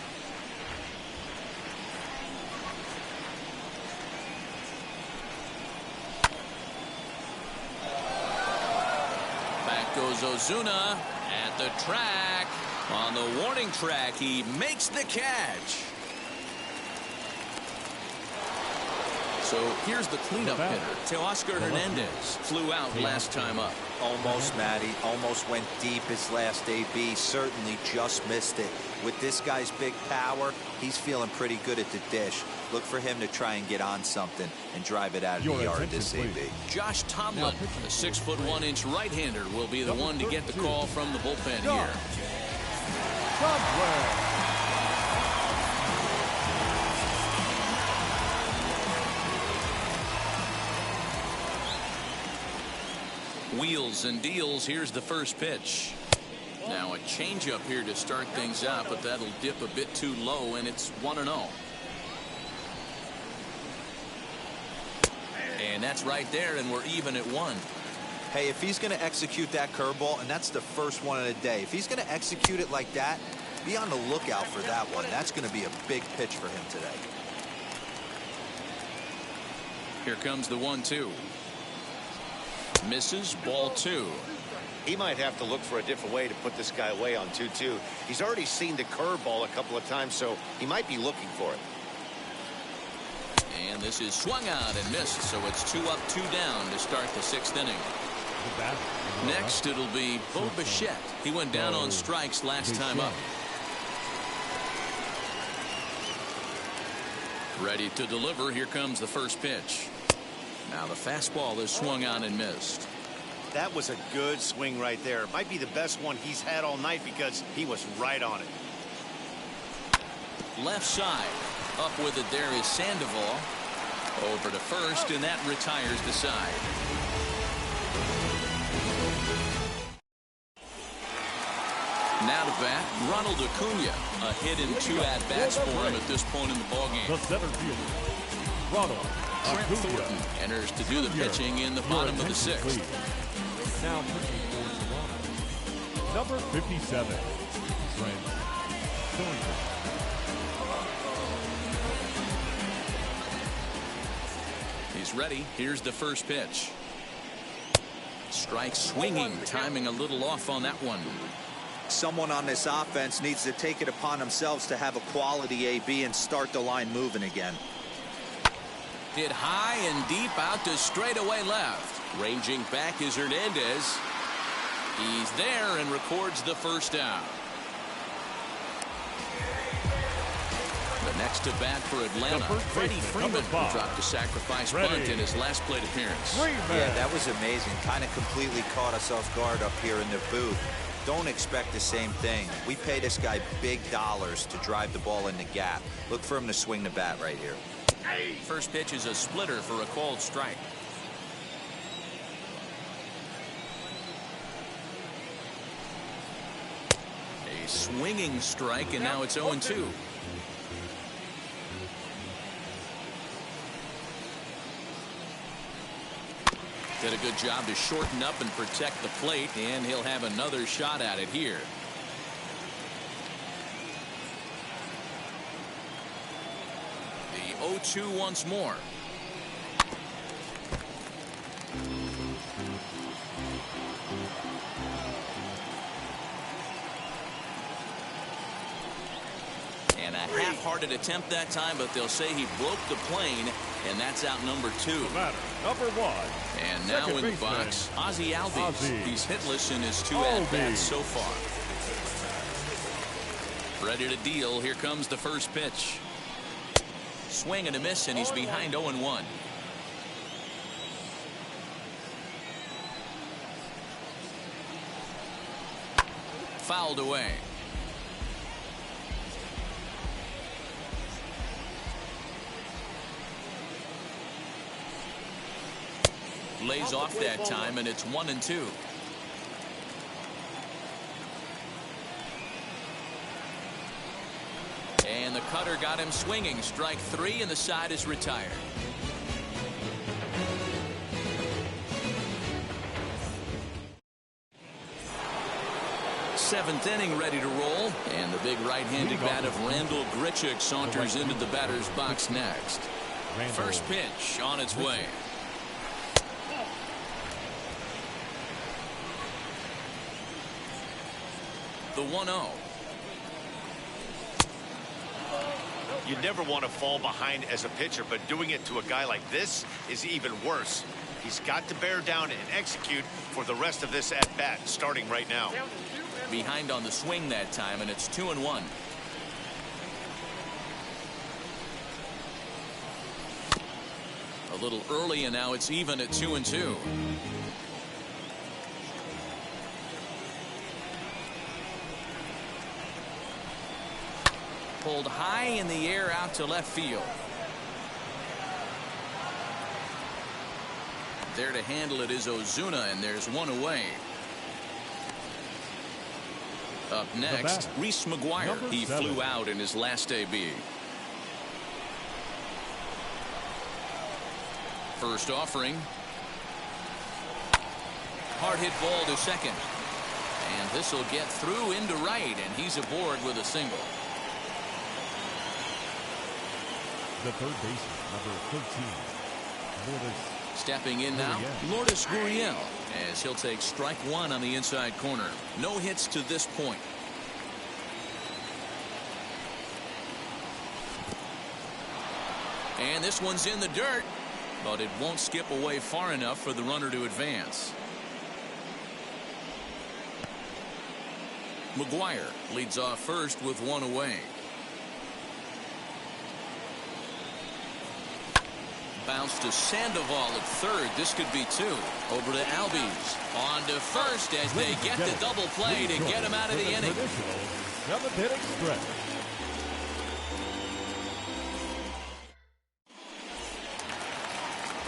Back goes Ozuna at the track. On the warning track, he makes the catch. So here's the cleanup hitter. Teoscar Hernandez flew out last time up. Almost, Matty. Almost went deep his last AB. Certainly just missed it. With this guy's big power, he's feeling pretty good at the dish. Look for him to try and get on something and drive it out of the yard this AB. Josh Tomlin, the 6'1" right-hander, will be the one to get the call from the bullpen here. Wheels and deals. Here's the first pitch. Now a changeup here to start things out, but that'll dip a bit too low, and it's 1-0. And that's right there, and we're even at 1. Hey, if he's going to execute that curveball, and that's the first one of the day, if he's going to execute it like that, be on the lookout for that one. That's going to be a big pitch for him today. Here comes the 1-2. Misses, ball 2. He might have to look for a different way to put this guy away on 2-2. He's already seen the curveball a couple of times, so he might be looking for it. And this is swung out and missed, so it's 2 up, 2 down to start the 6th inning. Next, it'll be Bo Bichette. He went down on strikes last time up. Ready to deliver. Here comes the first pitch. Now the fastball is swung on and missed. That was a good swing right there. It might be the best one he's had all night because he was right on it. Left side. Up with it there is Sandoval. Over to first, and that retires the side. Now to bat, Ronald Acuna. A hit in 2 at-bats for him at this point in the ballgame. The center fielder, Ronald Acuna, enters to do the pitching in the bottom of the 6th. Now pitching for Toronto, number 57, Trent Thornton. He's ready. Here's the first pitch. Strike swinging, timing a little off on that one. Someone on this offense needs to take it upon themselves to have a quality AB and start the line moving again. Hit high and deep out to straightaway left. Ranging back is Hernandez. He's there and records the first down. The next to bat for Atlanta, Freddie Freeman, who dropped a sacrifice bunt in his last plate appearance. Yeah, that was amazing. Kind of completely caught us off guard up here in the booth. Don't expect the same thing. We pay this guy big dollars to drive the ball in the gap. Look for him to swing the bat right here. First pitch is a splitter for a called strike. A swinging strike, and now it's 0-2. Did a good job to shorten up and protect the plate, and he'll have another shot at it here. The 0-2 once more. A half-hearted attempt that time, but they'll say he broke the plane, and that's out number 2. The batter, number 1. And now in the box, Ozzie Albies. He's hitless in his 2 at-bats so far. Ready to deal. Here comes the first pitch. Swing and a miss, and he's behind 0-1. Fouled away. Lays off that time, and it's 1-2. And the cutter got him swinging. Strike 3, and the side is retired. Seventh inning ready to roll, and the big right-handed bat of Randall Grichuk saunters into the batter's box next. First pitch on its way. The 1-0. You never want to fall behind as a pitcher, but doing it to a guy like this is even worse. He's got to bear down and execute for the rest of this at-bat, starting right now. Behind on the swing that time, and it's 2-1. A little early, and now it's even at 2-2. Pulled high in the air out to left field. There to handle it is Ozuna, and there's one away. Up next, Reese McGuire. He flew out in his last AB. First offering. Hard hit ball to second. And this will get through into right, and he's aboard with a single. The third baseman, number 13. Stepping in now, Lourdes Gurriel, as he'll take strike 1 on the inside corner. No hits to this point. And this one's in the dirt, but it won't skip away far enough for the runner to advance. McGuire leads off first with one away. Bounce to Sandoval at third. This could be 2. Over to Albies. On to first as they get the double play to get him out of the inning. 7th inning stretch.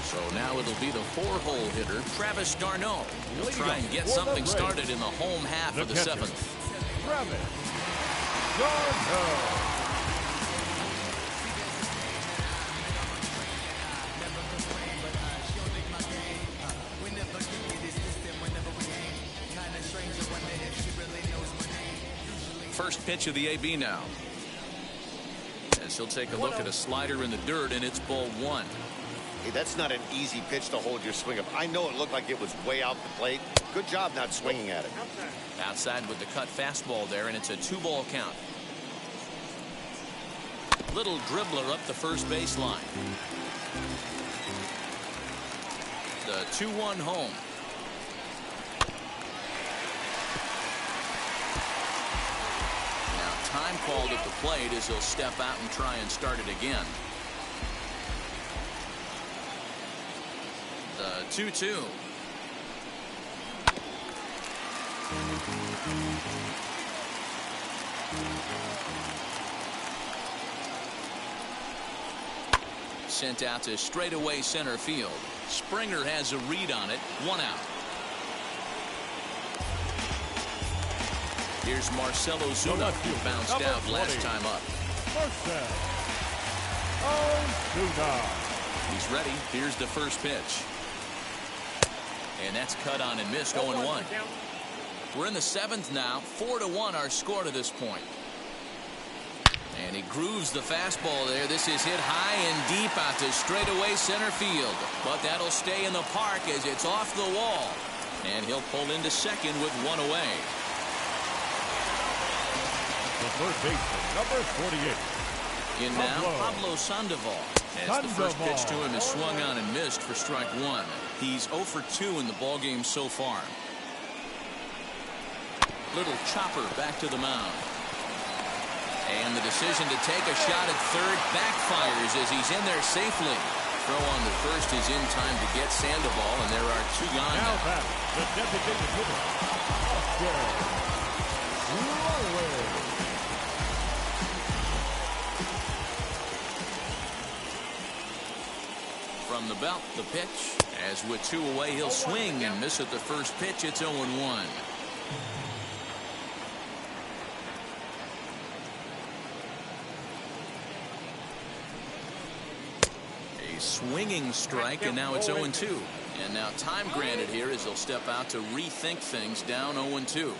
So now it'll be the 4-hole hitter, Travis d'Arnaud. He'll try and get something started in the home half of the 7th. Travis d'Arnaud. First pitch of the AB now. As he'll take a look at a slider in the dirt, and it's ball 1. Hey, that's not an easy pitch to hold your swing up. I know it looked like it was way out the plate. Good job not swinging at it. Outside with the cut fastball there, and it's a 2-ball count. Little dribbler up the first baseline. The 2-1 home. Time called at the plate as he'll step out and try and start it again. The 2-2. Sent out to straightaway center field. Springer has a read on it. 1 out. Here's Marcell Ozuna, who bounced out last time up. Marcell Ozuna. He's ready. Here's the first pitch. And that's cut on and missed. 0-1. We're in the 7th now. 4-1 our score to this point. And he grooves the fastball there. This is hit high and deep out to straightaway center field. But that'll stay in the park as it's off the wall. And he'll pull into second with one away. The third baseman, number 48. In now, Pablo Sandoval. As the first pitch to him is swung on and missed for strike one. He's 0 for 2 in the ballgame so far. Little chopper back to the mound. And the decision to take a shot at third backfires as he's in there safely. Throw on to first is in time to get Sandoval, and there are 2 gone Now back, the designated hitter, Oscar Roller. From the belt, the pitch. As with 2 away, he'll swing and miss at the first pitch. It's 0-1. A swinging strike, and now it's 0-2. And now time granted here as he'll step out to rethink things, down 0-2.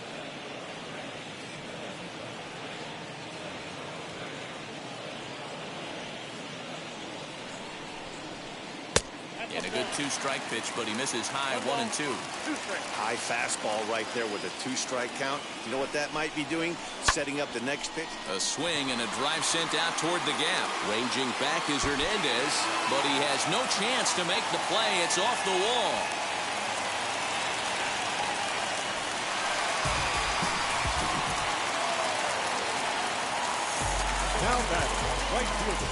And a good 2-strike pitch, but he misses high 1-2. High fastball right there with a 2-strike count. You know what that might be doing? Setting up the next pitch. A swing and a drive sent out toward the gap. Ranging back is Hernandez, but he has no chance to make the play. It's off the wall. Now back, right fielder,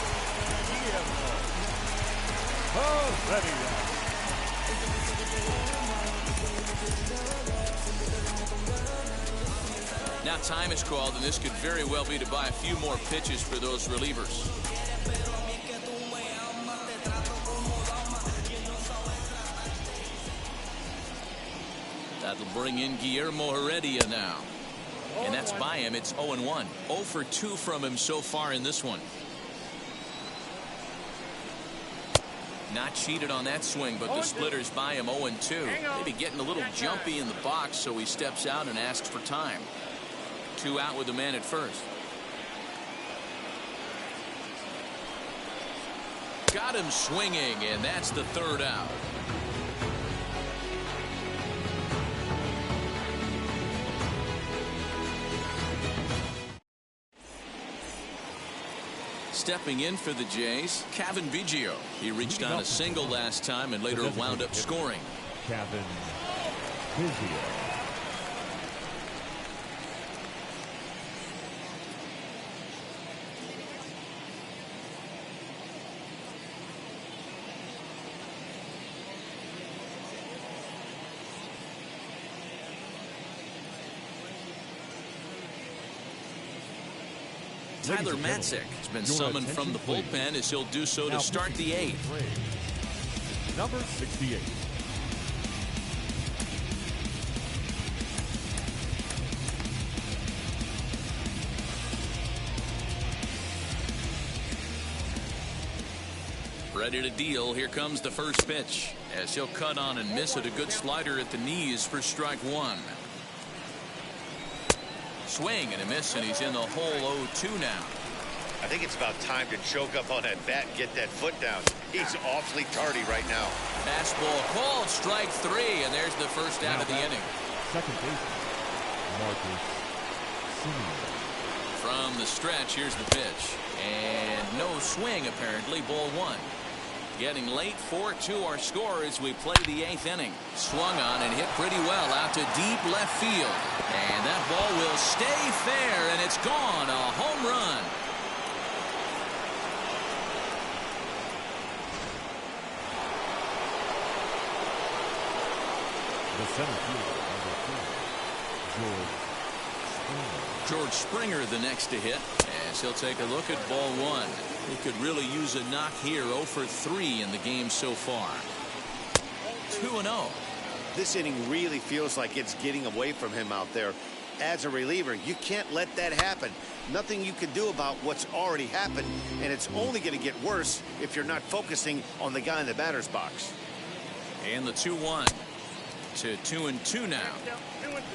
Now time is called, and this could very well be to buy a few more pitches for those relievers. That'll bring in Guillermo Heredia now. And that's by him. It's 0-1. 0 for 2 from him so far in this one. Not cheated on that swing, but the splitters by him 0-2. Maybe getting a little jumpy in the box, so he steps out and asks for time. 2 out with the man at first. Got him swinging, and that's the 3rd out. Stepping in for the Jays, Kevin Biggio. He reached on a single last time and later wound up scoring. Kevin Biggio. Tyler Matzik has been summoned from the bullpen as he'll do so to start the 8th. Number 68. Ready to deal. Here comes the first pitch as he'll cut on and miss it. A good slider at the knees for strike 1. Swing and a miss, and he's in the hole 0-2 now. I think it's about time to choke up on that bat and get that foot down. He's awfully tardy right now. Fastball called, strike 3, and there's the first out of the inning. Second baseman, Marcus Semien. From the stretch, here's the pitch. And no swing, apparently, ball 1. Getting late, 4-2 our score as we play the 8th inning. Swung on and hit pretty well out to deep left field. And that ball will stay fair, and it's gone. A home run. The center fielder, number 2, George Springer the next to hit as he'll take a look at ball 1. He could really use a knock here. 0 for 3 in the game so far. 2-0. This inning really feels like it's getting away from him out there. As a reliever, you can't let that happen. Nothing you can do about what's already happened, and it's only going to get worse if you're not focusing on the guy in the batter's box. And the 2-1 to 2-2 now.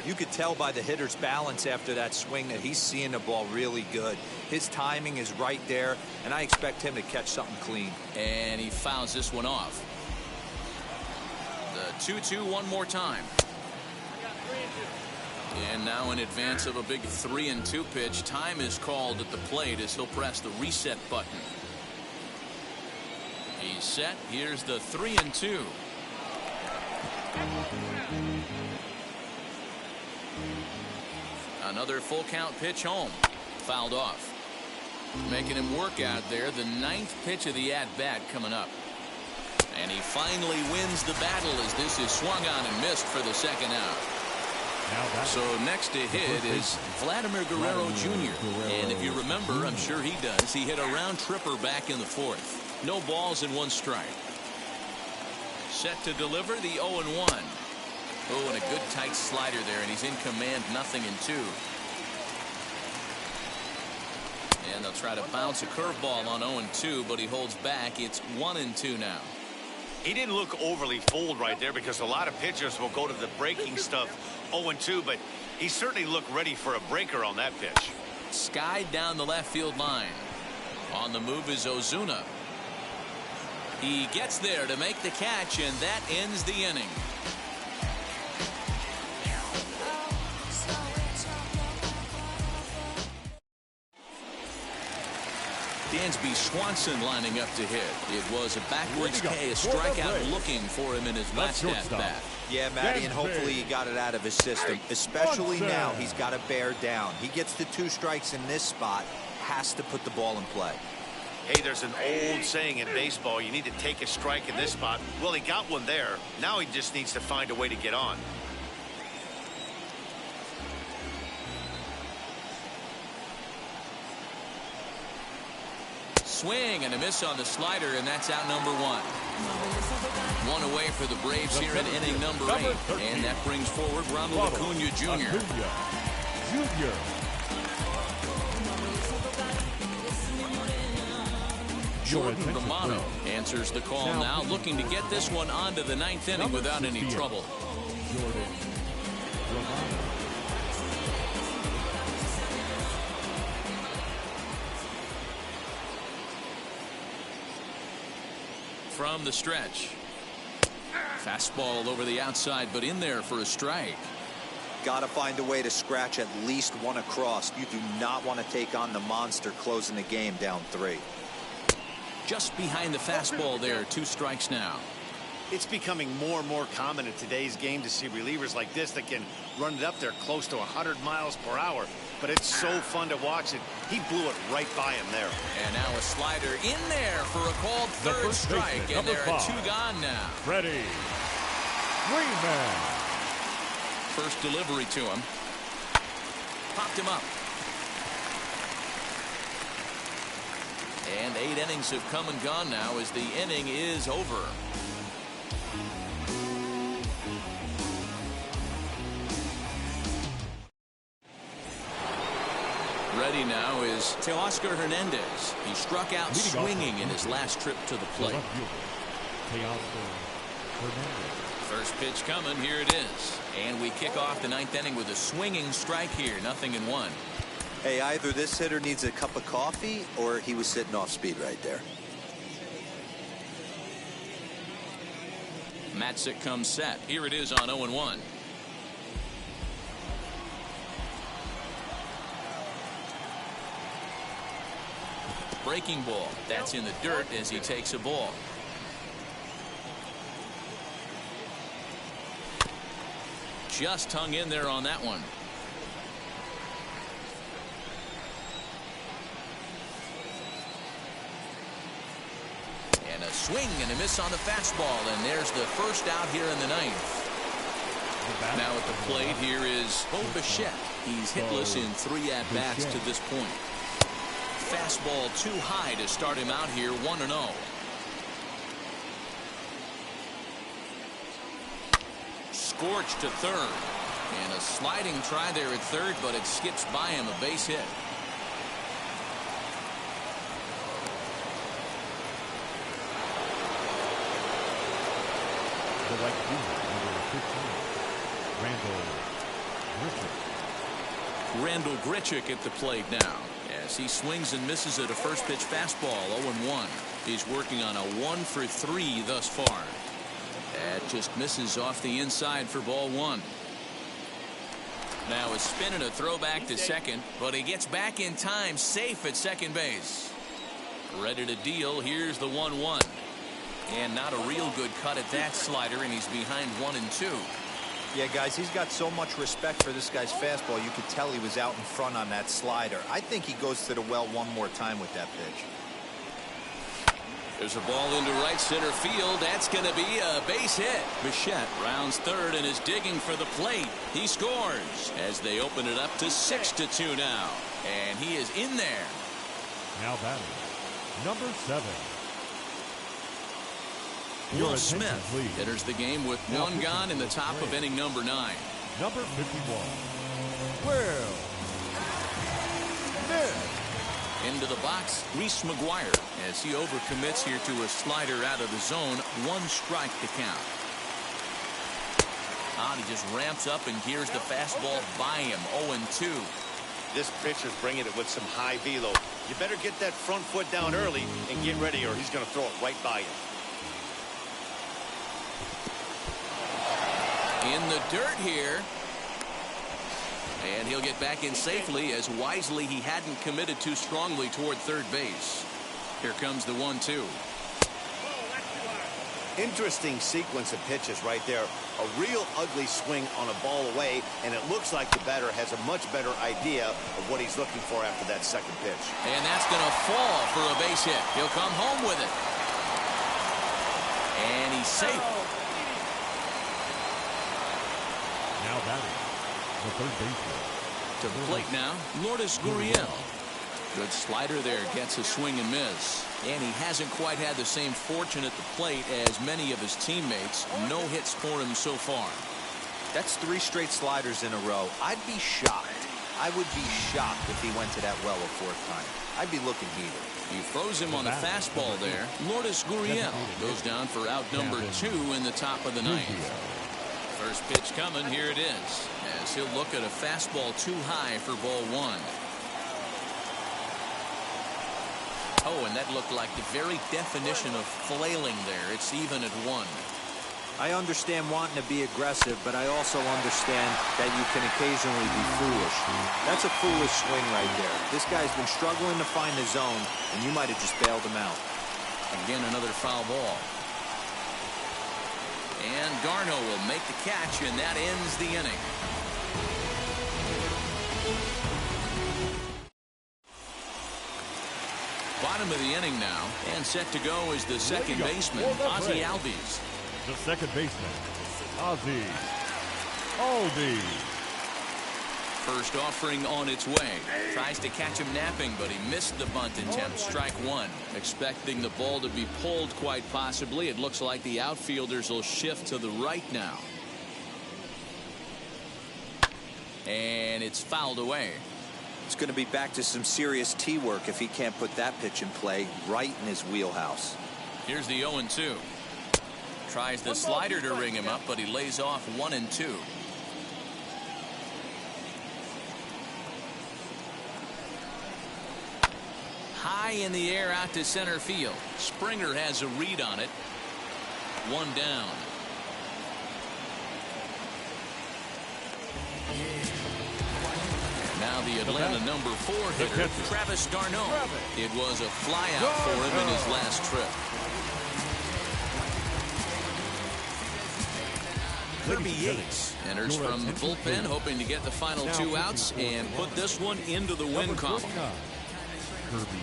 You could tell by the hitter's balance after that swing that he's seeing the ball really good. His timing is right there, and I expect him to catch something clean. And he fouls this one off. The 2-2 one more time. And now in advance of a big 3-2 pitch, time is called at the plate as he'll press the reset button. He's set. Here's the 3-2. Another full count pitch home. Fouled off. Making him work out there. The 9th pitch of the at-bat coming up. And he finally wins the battle as this is swung on and missed for the second out. So next to hit is Vladimir Guerrero Jr. And if you remember, I'm sure he does, he hit a round tripper back in the 4th. No balls and 1 strike. Set to deliver the 0-1. Oh, and a good tight slider there, and he's in command, 0-2. And they'll try to bounce a curveball on 0-2, but he holds back. It's 1-2 now. He didn't look overly fooled right there because a lot of pitchers will go to the breaking stuff 0-2, but he certainly looked ready for a breaker on that pitch. Skied down the left field line. On the move is Ozuna. He gets there to make the catch, and that ends the inning. Dansby Swanson lining up to hit. It was a backwards K, a strikeout looking for him in his last at-bat. Yeah, Matty, and hopefully he got it out of his system, especially now he's got to bear down. He gets the 2 strikes in this spot, has to put the ball in play. Hey, there's an old saying in baseball, you need to take a strike in this spot. Well, he got one there. Now he just needs to find a way to get on. Swing and a miss on the slider, and that's out number 1. 1 away for the Braves here in inning number 8. And that brings forward Ronald Acuna Jr. Jordan Romano answers the call now, looking to get this one onto the 9th inning without any trouble. From the stretch. Fastball over the outside, but in there for a strike. Got to find a way to scratch at least 1 across. You do not want to take on the monster closing the game down 3. Just behind the fastball there, 2 strikes now. It's becoming more and more common in today's game to see relievers like this that can run it up there close to 100 miles per hour. But it's so fun to watch it. He blew it right by him there. And now a slider in there for a called 3rd strike. And there are 2 gone now. Freddie Freeman. First delivery to him. Popped him up. And 8 innings have come and gone now as the inning is over. Ready now is Teoscar Hernandez. He struck out swinging in his last trip to the plate. First pitch coming. Here it is. And we kick off the 9th inning with a swinging strike here. 0-1. Hey, either this hitter needs a cup of coffee or he was sitting off speed right there. Matzik comes set. Here it is on 0-1. Breaking ball. That's in the dirt as he takes a ball. Just hung in there on that one. And a swing and a miss on the fastball, and there's the first out here in the 9th. Now at the plate here is Bo Bichette. He's hitless in 3 at-bats to this point. Fastball too high to start him out here, 1-0. Scorched to 3rd. And a sliding try there at 3rd, but it skips by him, a base hit. The right fielder, number 15, Randall Grichuk at the plate now. As he swings and misses at a first pitch fastball, 0-1. He's working on a 1-for-3 thus far. That just misses off the inside for ball 1. Now a spin and a throw back to second, but he gets back in time, safe at second base. Ready to deal. Here's the 1-1. And not a real good cut at that slider, and he's behind 1-2. Yeah, guys, he's got so much respect for this guy's fastball. You could tell he was out in front on that slider. I think he goes to the well one more time with that pitch. There's a ball into right center field. That's going to be a base hit. Bichette rounds third and is digging for the plate. He scores as they open it up to 6-2 now. And he is in there. Now batting, number 7. Will Smith enters the game with one gone in the top of inning number 9. Number 51. Will Smith. Into the box, Reese McGuire, as he overcommits here to a slider out of the zone. 1 strike to count. He just ramps up and gears the fastball by him. 0-2. This pitcher's bringing it with some high velo. You better get that front foot down early and get ready, or he's going to throw it right by you. In the dirt here. And he'll get back in safely, as wisely he hadn't committed too strongly toward third base. Here comes the 1-2. Interesting sequence of pitches right there. A real ugly swing on a ball away, and it looks like the batter has a much better idea of what he's looking for after that second pitch. And that's going to fall for a base hit. He'll come home with it. And he's safe. Now batting, the third baseman. To the plate now, Lourdes Gurriel. Good slider there, gets a swing and miss. And he hasn't quite had the same fortune at the plate as many of his teammates. No hits for him so far. That's 3 straight sliders in a row. I'd be shocked. I would be shocked if he went to that well a 4th time. I'd be looking heated. He throws him on the fastball there. Lourdes Gurriel goes down for out number 2 in the top of the 9th. First pitch coming. Here it is, as he'll look at a fastball too high for ball 1. Oh, and that looked like the very definition of flailing there. It's even at 1. I understand wanting to be aggressive, but I also understand that you can occasionally be foolish. That's a foolish swing right there. This guy's been struggling to find the zone, and you might have just bailed him out. Again, another foul ball. And Garno will make the catch, and that ends the inning. Bottom of the inning now, and set to go is the second baseman, Ozzie Albies. The second baseman, Ozzie Albies. First offering on its way. Tries to catch him napping, but he missed the bunt attempt. Strike 1. Expecting the ball to be pulled, quite possibly. It looks like the outfielders will shift to the right now. And it's fouled away. It's going to be back to some serious tee work if he can't put that pitch in play right in his wheelhouse. Here's the 0-2. Tries the slider to ring him up, but he lays off 1-2. High in the air out to center field. Springer has a read on it. 1 down. Now the Atlanta number 4 hitter, Travis d'Arnaud. It was a flyout for him in his last trip. Kirby Yates enters from the bullpen, hoping to get the final 2 outs and put this one into the win column. Kirby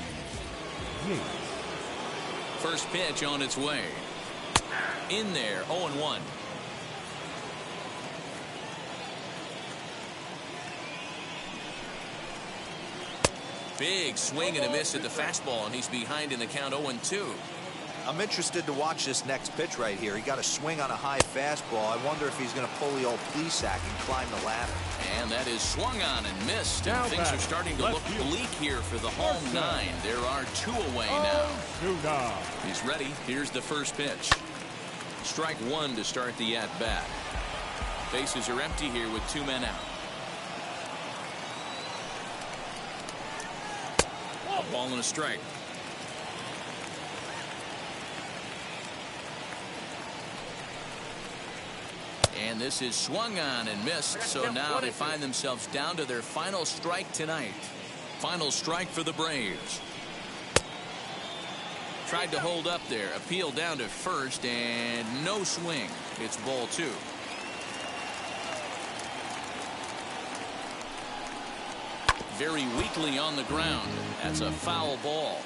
Yates. First pitch on its way. In there, 0-1. Big swing and a miss at the fastball, and he's behind in the count 0-2. I'm interested to watch this next pitch right here. He got a swing on a high fastball. I wonder if he's going to pull the old Plesac and climb the ladder. And that is swung on and missed. And things are starting to look bleak here for the home 9. There are 2 away now. He's ready. Here's the first pitch. Strike 1 to start the at-bat. Bases are empty here with 2 men out. A ball and a strike. And this is swung on and missed. So now they find themselves down to their final strike tonight. Final strike for the Braves. Tried to hold up there. Appeal down to first and no swing. It's ball 2. Very weakly on the ground. That's a foul ball.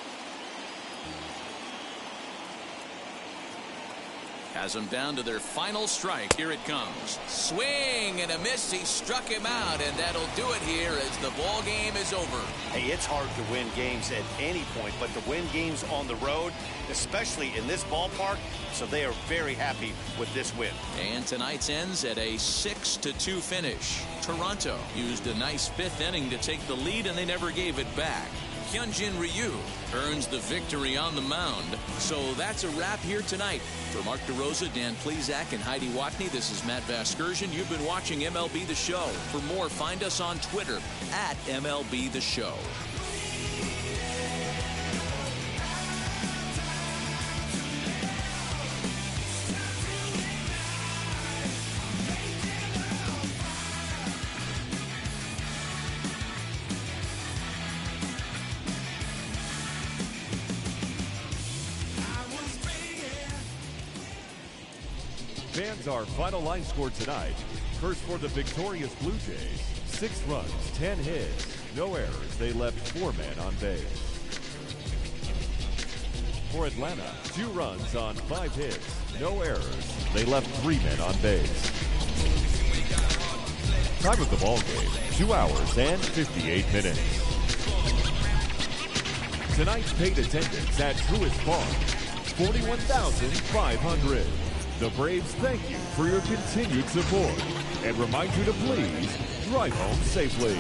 Has them down to their final strike. Here it comes. Swing and a miss. He struck him out, and that'll do it here as the ball game is over. Hey, it's hard to win games at any point, but to win games on the road, especially in this ballpark, so they are very happy with this win. And tonight's ends at a 6-2 finish. Toronto used a nice 5th inning to take the lead, and they never gave it back. Hyunjin Ryu earns the victory on the mound. So that's a wrap here tonight. For Mark DeRosa, Dan Plesac, and Heidi Watney, this is Matt Vasgersian. You've been watching MLB The Show. For more, find us on Twitter at MLB The Show. Fans, our final line score tonight. First for the victorious Blue Jays. 6 runs, 10 hits, no errors. They left 4 men on base. For Atlanta, 2 runs on 5 hits, no errors. They left 3 men on base. Time of the ball game, 2 hours and 58 minutes. Tonight's paid attendance at Truist Park, 41,500. The Braves thank you for your continued support and remind you to please drive home safely.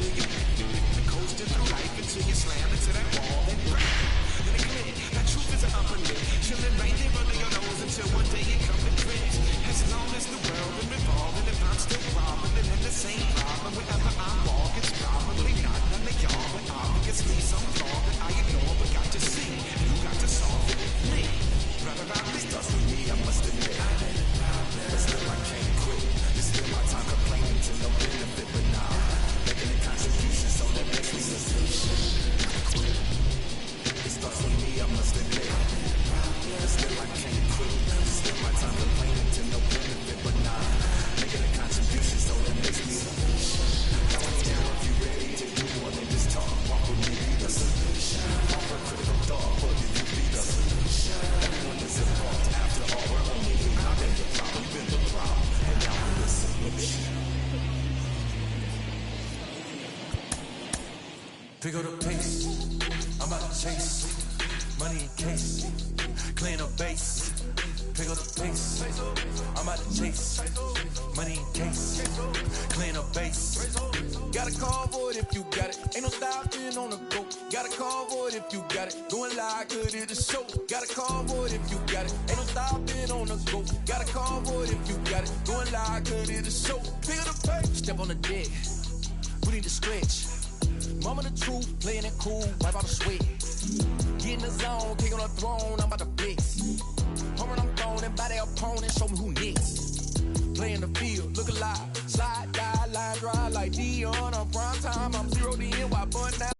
to you. Coasting through life until you slam into that wall and break. Then it clear, that truth is an upper lip. Chilling right there under your nose until one day it comes and clicks. As long as the world is revolving, if I'm still robbing, and in the same problem, wherever I'm walking, it's probably not none of y'all, but obviously some flaw that I ignore, but got to see. You got to solve it. Me, rather I miss dust with me, I must admit. But still I can't quit. It's still my time complaining to no benefit, but nah, making a contribution so that makes me a solution. It starts with me, I must admit. But still I can't quit. It's still my time complaining to no benefit, but nah, making a contribution so that makes me a solution. Now I'm down if you ready to do more than just talk. Walk with me, be the solution. Offer critical thought, but if you be the solution. Everyone is involved. After all, we're only human. I've been the problem, you've been the problem, and now I'm the solution. Pick up the pace, I'm about to chase. Money in case, clean up base. Pick up the pace, I'm about to chase. Money in case, clean up base. Got a call for it if you got it. Ain't no stopping on the go. Got a call for it if you got it. Going live, good at the show. Got a call for it if you got it. Ain't no stopping on the go. Got a call for it if you got it. Going live, good at the show. Pick up the pace. Step on the deck, we need to stretch. Mama the truth, playing it cool, wipe out the sweat. Get in the zone, kick on the throne, I'm about to flex. Home run, I'm throwing by their opponent, show me who next. Play in the field, look alive, slide, die, line, drive like Dion. On prime time, I'm 0 to end, while bun now.